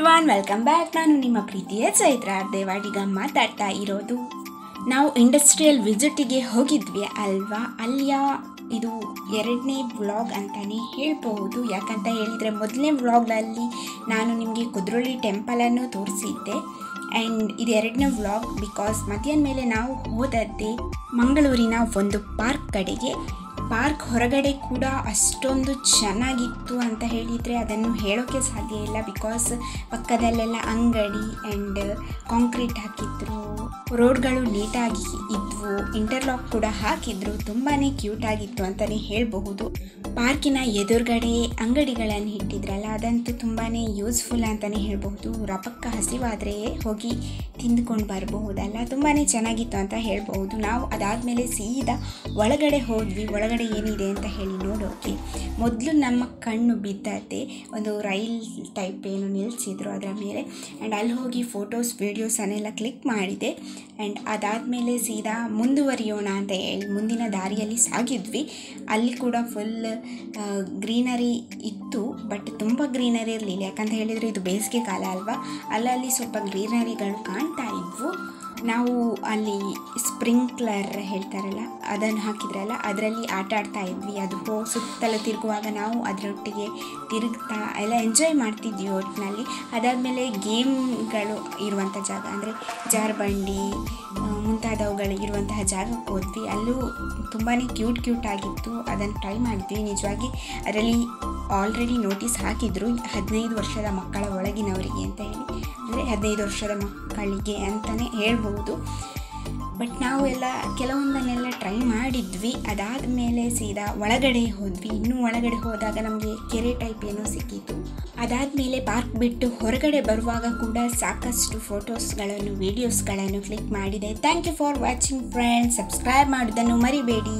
Everyone, welcome back. ನಾನು ನಿಮ್ಮ ಪ್ರೀತಿಯ ಚೈತ್ರ ದೇವಾಡಿಗ ಮಾತಾಡ್ತಾ ಇರೋದು. ನಾವು ಇಂಡಸ್ಟ್ರಿಯಲ್ ವಿಸಿಟಿಗೆ ಹೋಗಿದ್ವಿ ಅಲ್ವಾ, ಅಲ್ಲಿಯ ಇದು 2ನೇ ವ್ಲಾಗ್ ಅಂತಲೇ ಹೇಳ್ಬೋದು. ಯಾಕಂತ ಹೇಳಿದರೆ ಮೊದಲನೇ ವ್ಲಾಗ್ನಲ್ಲಿ ನಾನು ನಿಮಗೆ ಕುದ್ರೋಳಿ ಟೆಂಪಲನ್ನು ತೋರಿಸಿದ್ದೆ. ಆ್ಯಂಡ್ ಇದು 2ನೇ ವ್ಲಾಗ್ ಬಿಕಾಸ್ ಮಧ್ಯಾಹ್ನ ಮೇಲೆ ನಾವು ಹೋದದ್ದೇ ಮಂಗಳೂರಿನ ಒಂದು ಪಾರ್ಕ್ ಕಡೆಗೆ. ಪಾರ್ಕ್ ಹೊರಗಡೆ ಕೂಡ ಅಷ್ಟೊಂದು ಚೆನ್ನಾಗಿತ್ತು ಅಂತ ಹೇಳಿದರೆ ಅದನ್ನು ಹೇಳೋಕ್ಕೆ ಸಾಧ್ಯ ಇಲ್ಲ. ಬಿಕಾಸ್ ಪಕ್ಕದಲ್ಲೆಲ್ಲ ಅಂಗಡಿ ಆ್ಯಂಡ್ ಕಾಂಕ್ರೀಟ್ ಹಾಕಿದ್ರು, ರೋಡ್ಗಳು ನೀಟಾಗಿ ಇದ್ವು, ಇಂಟರ್ಲಾಕ್ ಕೂಡ ಹಾಕಿದ್ರು. ತುಂಬಾ ಕ್ಯೂಟಾಗಿತ್ತು ಅಂತಲೇ ಹೇಳಬಹುದು. ಪಾರ್ಕಿನ ಎದುರುಗಡೆ ಅಂಗಡಿಗಳನ್ನು ಇಟ್ಟಿದ್ರಲ್ಲ, ಅದಂತೂ ತುಂಬಾ ಯೂಸ್ಫುಲ್ ಅಂತಲೇ ಹೇಳಬಹುದು. ರಪಕ್ಕ ಹಸಿವಾದರೆ ಹೋಗಿ ತಿಂದುಕೊಂಡು ಬರಬಹುದಲ್ಲ, ತುಂಬಾ ಚೆನ್ನಾಗಿತ್ತು ಅಂತ ಹೇಳ್ಬಹುದು. ನಾವು ಅದಾದಮೇಲೆ ಸೀದಾ ಒಳಗಡೆ ಹೋದ್ವಿ. ಒಳಗಡೆ ಏನಿದೆ ಅಂತ ಹೇಳಿ ನೋಡೋಕೆ ಮೊದಲು ನಮ್ಮ ಕಣ್ಣು ಬಿದ್ದದ್ದೇ ಒಂದು ರೈಲ್ ಟೈಪ್ ಏನು ನಿಲ್ಲಿಸಿದ್ರು ಅದರ ಮೇಲೆ. ಆ್ಯಂಡ್ ಅಲ್ಲಿ ಹೋಗಿ ಫೋಟೋಸ್ ವೀಡಿಯೋಸನ್ನೆಲ್ಲ ಕ್ಲಿಕ್ ಮಾಡಿದೆ. ಆ್ಯಂಡ್ ಅದಾದಮೇಲೆ ಸೀದಾ ಮುಂದುವರಿಯೋಣ ಅಂತ ಹೇಳಿ ಮುಂದಿನ ದಾರಿಯಲ್ಲಿ ಸಾಗಿದ್ವಿ. ಅಲ್ಲಿ ಕೂಡ ಫುಲ್ ಗ್ರೀನರಿ ಇತ್ತು, ಬಟ್ ತುಂಬ ಗ್ರೀನರಿ ಇರಲಿಲ್ಲ. ಯಾಕಂತ ಹೇಳಿದರೆ ಇದು ಬೇಸಿಗೆ ಕಾಲ ಅಲ್ವಾ, ಅಲ್ಲಲ್ಲಿ ಸ್ವಲ್ಪ ಗ್ರೀನರಿಗಳು ಕಾಣ್ತಾ ಇದ್ವು. ನಾವು ಅಲ್ಲಿ ಸ್ಪ್ರಿಂಕ್ಲರ್ ಹೇಳ್ತಾರಲ್ಲ ಅದನ್ನು ಹಾಕಿದ್ರಲ್ಲ, ಅದರಲ್ಲಿ ಆಟ ಆಡ್ತಾ ಇದ್ವಿ. ಅದು ಸುತ್ತಲೂ ತಿರುಗುವಾಗ ನಾವು ಅದರೊಟ್ಟಿಗೆ ತಿರುಗ್ತಾ ಎಲ್ಲ ಎಂಜಾಯ್ ಮಾಡ್ತಿದ್ವಿ ಒಟ್ಟಿನಲ್ಲಿ. ಅದಾದಮೇಲೆ ಗೇಮ್ಗಳು ಇರುವಂಥ ಜಾಗ ಅಂದರೆ ಜಾರಬಂಡಿ ಮುಂತಾದವುಗಳು ಇರುವಂತಹ ಜಾಗಕ್ಕೆ ಹೋದ್ವಿ. ಅಲ್ಲೂ ತುಂಬಾ ಕ್ಯೂಟ್ ಆಗಿತ್ತು. ಅದನ್ನು ಟ್ರೈ ಮಾಡಿದ್ವಿ. ನಿಜವಾಗಿ ಅದರಲ್ಲಿ ಆಲ್ರೆಡಿ ನೋಟಿಸ್ ಹಾಕಿದ್ರು 15 ವರ್ಷದ ಮಕ್ಕಳ ಒಳಗಿನವರಿಗೆ ಅಂತ ಹೇಳಿ, ಅಂದರೆ 15 ವರ್ಷದ ಮಕ್ಕಳಿಗೆ ಅಂತಲೇ ಹೇಳ್ಬೋದು. ಬಟ್ ನಾವು ಎಲ್ಲ ಕೆಲವೊಂದನ್ನೆಲ್ಲ ಟ್ರೈ ಮಾಡಿದ್ವಿ. ಅದಾದಮೇಲೆ ಸೀದಾ ಒಳಗಡೆ ಹೋದ್ವಿ. ಇನ್ನೂ ಒಳಗಡೆ ಹೋದಾಗ ನಮಗೆ ಕೆರೆ ಟೈಪ್ ಏನೋ ಸಿಕ್ಕಿತ್ತು. ಅದಾದಮೇಲೆ ಪಾರ್ಕ್ ಬಿಟ್ಟು ಹೊರಗಡೆ ಬರುವಾಗ ಕೂಡ ಸಾಕಷ್ಟು ಫೋಟೋಸ್ಗಳನ್ನು ವೀಡಿಯೋಸ್ಗಳನ್ನು ಕ್ಲಿಕ್ ಮಾಡಿದೆ. Thank you for watching friends. Subscribe ಮಾಡೋದನ್ನು ಮರಿಬೇಡಿ.